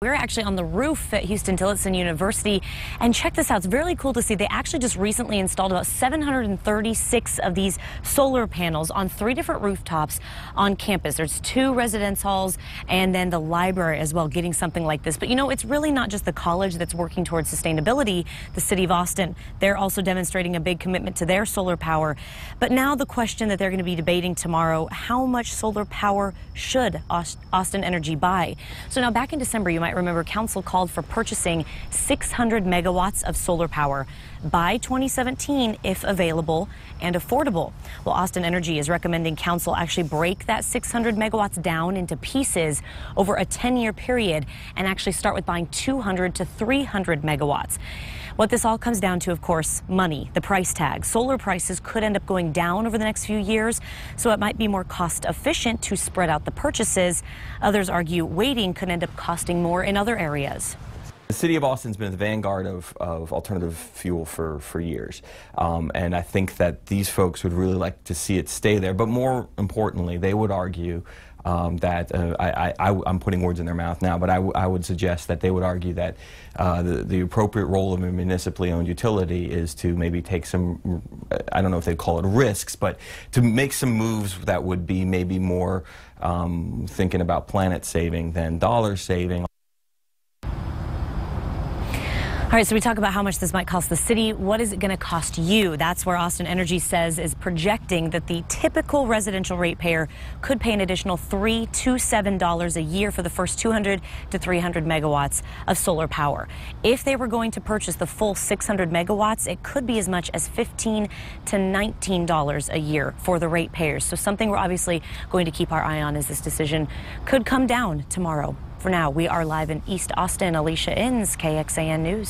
We're actually on the roof at Houston-Tillotson University, and check this out. It's really cool to see. They actually just recently installed about 736 of these solar panels on 3 different rooftops on campus. There's 2 residence halls and then the library as well, getting something like this. But you know, it's really not just the college that's working towards sustainability. The city of Austin, they're also demonstrating a big commitment to their solar power. But now the question that they're going to be debating tomorrow, how much solar power should Austin Energy buy? So now back in December, you might remember council called for purchasing 600 megawatts of solar power by 2017 if available and affordable. Well, Austin Energy is recommending council actually break that 600 megawatts down into pieces over a 10-year period and actually start with buying 200 to 300 megawatts. What this all comes down to, of course, money, the price tag. Solar prices could end up going down over the next few years, so it might be more cost efficient to spread out the purchases. Others argue waiting could end up costing more in other areas. The city of Austin's been at the vanguard of alternative fuel for years, and I think that these folks would really like to see it stay there. But more importantly, they would argue that I'm putting words in their mouth now, but I would suggest that they would argue that the appropriate role of a municipally owned utility is to maybe take some, I don't know if they'd call it risks, but to make some moves that would be maybe more thinking about planet saving than dollar saving. All right, so we talk about how much this might cost the city. What is it going to cost you? That's where Austin Energy says is projecting that the typical residential ratepayer could pay an additional $3 to $7 a year for the first 200 to 300 megawatts of solar power. If they were going to purchase the full 600 megawatts, it could be as much as $15 to $19 a year for the ratepayers. So something we're obviously going to keep our eye on as this decision could come down tomorrow. For now, we are live in East Austin. Alicia Inns, KXAN News.